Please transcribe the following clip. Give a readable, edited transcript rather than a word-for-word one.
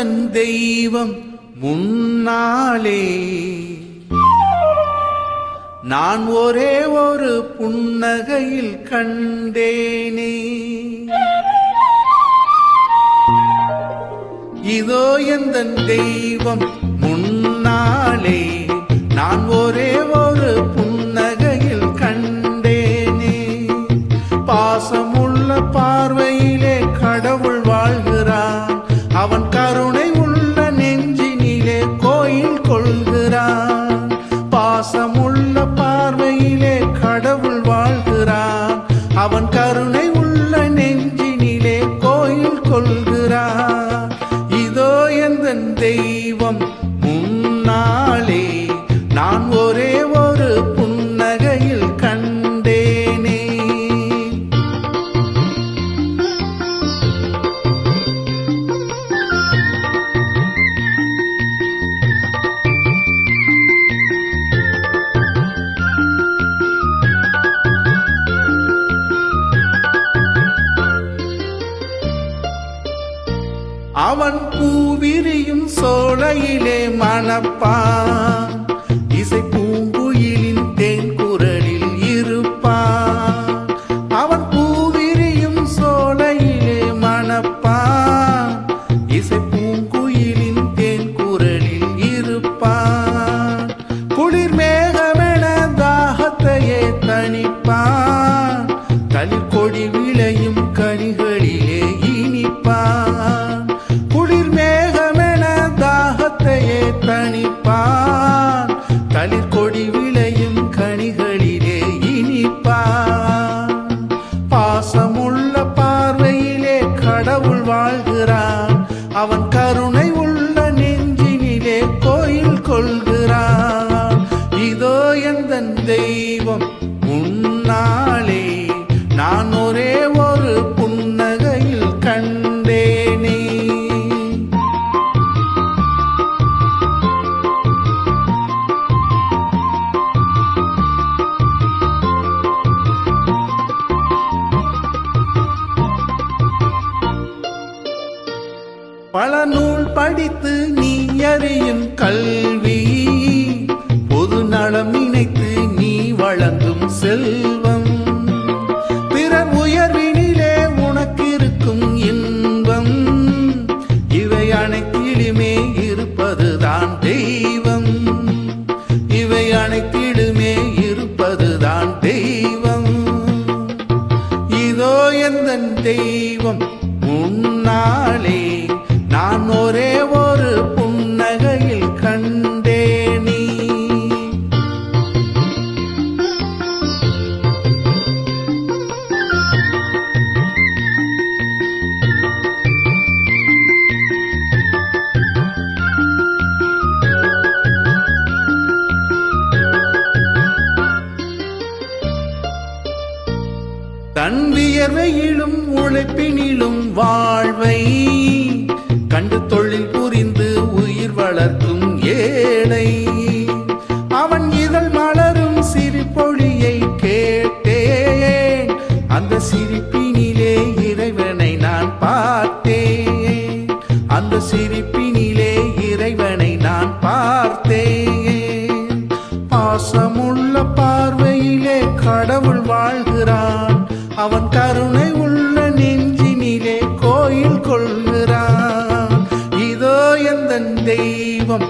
எந்தன் தெய்வம் முன்னாலே நான் ஒரே ஒரு புன்னகையில் கண்டேனே. இதோ எந்தன் தெய்வம் முன்னாலே நான் ஒரே ஒரு புன்னகையில் கண்டேனே. பாசமுள்ள பார்வையிலே கடவுள் வாழ்கிறான், அவன் கருணை உள்ள நெஞ்சினிலே கோயில் கொள்கிறான். பாசமுள்ள பார்வையிலே கடவுள் வாழ்கிறான், அவன் கருணை உள்ள நெஞ்சினிலே கோயில் கொள்கிறான். இதோ எந்தன் தெய்வம் முன்னாலே நான் ஒரே ஒரு புன்னகையில் கண்டேனே. அவன் பூவிரியும் சோலையிலே மணப்பான், இசை பூங்குயிலின் தேன் குரலில் இருப்பான். அவன் பூவிரியும் சோலையிலே மணப்பான், இசை பூங்குயிலின் தேன் குரலில் இருப்பான். குளிர் மேகமென தாகத்தையே தணிப்பான், தளிர் கொடி விளையும் கனிகளிலே இனிப்பான். குளிர் மேகமென தாகத்தையே தணிப்பான், தளிர் கொடி விளையும் கனிகளிலே இனிப்பான். பாசமுள்ள பார்வையிலே கடவுள் வாழ்கிறான், அவன் கருணை உள்ள நெஞ்சினிலே கோயில் கொள்கிறான். இதோ எந்தன் தெய்வம் முன்னாலே நான் ஒரே ஒரு புன்னகையில் கண்டேனே. பல நூல் படித்து நீ அறியும் கல்வி, பொது நலம் நினைத்து நீ வழங்கும் செல்வம், பிறர் உயர்வினிலே உனக்கு இருக்கும் இன்பம், இவை அனைத்திலுமே இருப்பதுதான் தெய்வம். இவை அனைத்திலுமே இருப்பதுதான் தெய்வம். இதோ எந்தன் தெய்வம் முன்னாலே நான் ஒரே ஒரு புன்னகையில் கண்டேனே. தன் வியர்வையிலும் உழைப்பினிலும் வாழ்வை கண்டு தொழில் புரிந்து உயிர் வளர்க்கும் ஏழை, அவன் இதழ் மலரும் சிரிப்பொழியை கேட்டேன், அந்த சிரிப்பினிலே இறைவனை நான் பார்த்தேன். அந்த சிரிப்பினிலே இறைவனை நான் பார்த்தேன். பாசமுள்ள பார்வையிலே கடவுள் வாழ்கிறான், அவன் கருணை உள்ள நெஞ்சினிலே கோயில் கொள்கிறான். இதோ எந்தன் தெய்வம்